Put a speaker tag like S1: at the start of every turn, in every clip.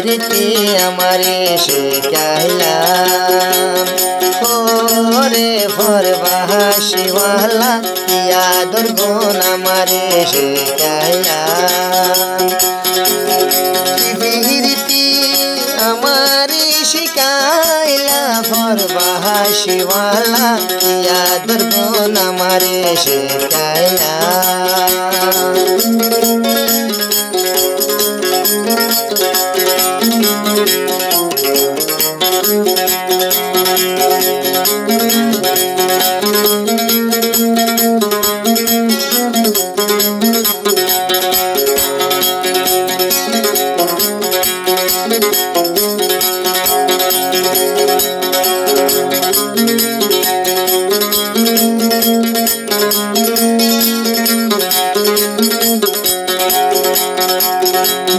S1: ফিরতি আমারে শিখাইলা ওরে ফরবাসীওয়ালা ইয়াদর গুণ আমারে শিখাইলা ফিরতি আমারে শিখাইলা ফরবাসীওয়ালা ইয়াদর গুণ আমারে শিখাইলা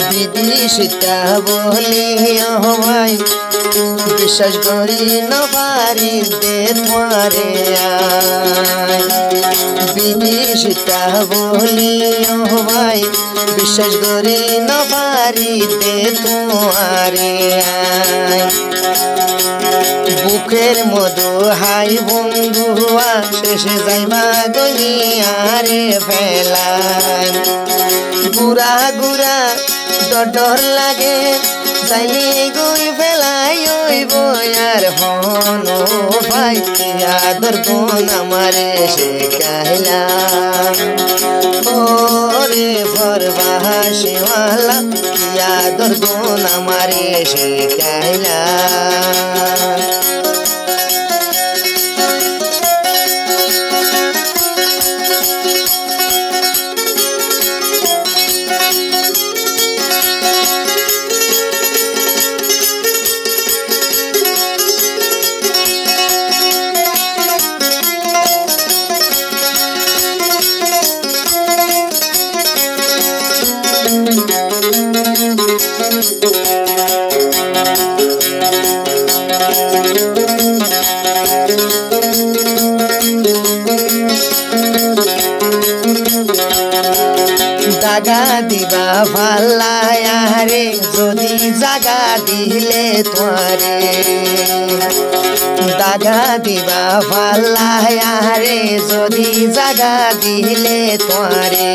S1: বিদিশিতা বলি ভাই বিশ্বাস করি নবারি দে তোমারে বিদিশিতা বলি ভাই বিশ্বাস করি নবারি দে তোমারে বুকের মধু হাই বন্ধুয়া শেষে যাইবা গনিয়ারে ফেলায় গুড়া গুড়া ডর লাগে যাইলে গই ফেলাই ওই বয়ার হন ভাই আদর গুণ আমারে শিখাইলা ওরে ফরবাসীওয়ালা আদর গুণ আমারে শিখাইলা জাগা দিবা ভাল্লায়া রে যদি জাগা দিলে তোরে দাগা দিবা ভাল্লায়া রে যদি জাগা দিলে তোরে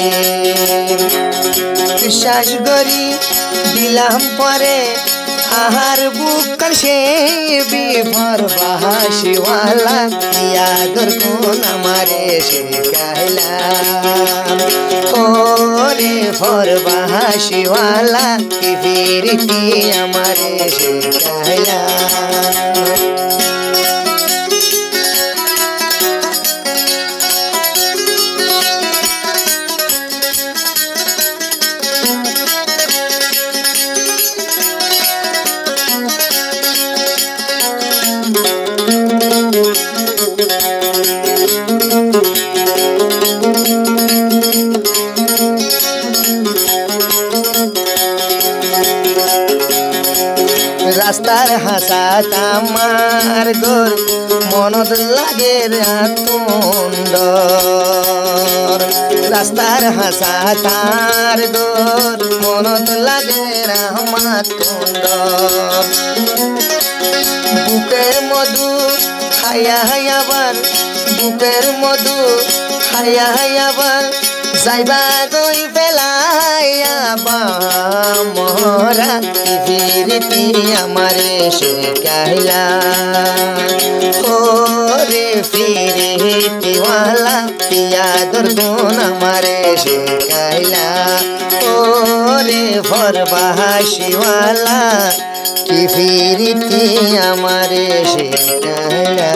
S1: বিশ্বাস করি দিলাম পরে আহার বুকল সে ফরবাসীওয়ালা ইয়াদর গুণ আমারে শিখাইলা ওরে ফরবাসীওয়ালা ফিরতি আমারে শিখাইলা রাস্তার হাসাত আমার গোর মনত লাগে রাতুন্দর রাস্তার হাসাত আর গোর মনত লাগে রামাতুন্দর বুকের মধু হায়া হায়াবার বুকের মধু হায়া হায়াবার যাইবা গই ফেলাইয়া মরা ফিরতি আমারে শিখাইলা ওরে ফিরতিওয়ালা ইয়াদর গুণ আমারে শিখাইলা ওরে ফরবাসীওয়ালা ফিরতি আমারে শিখাইলা।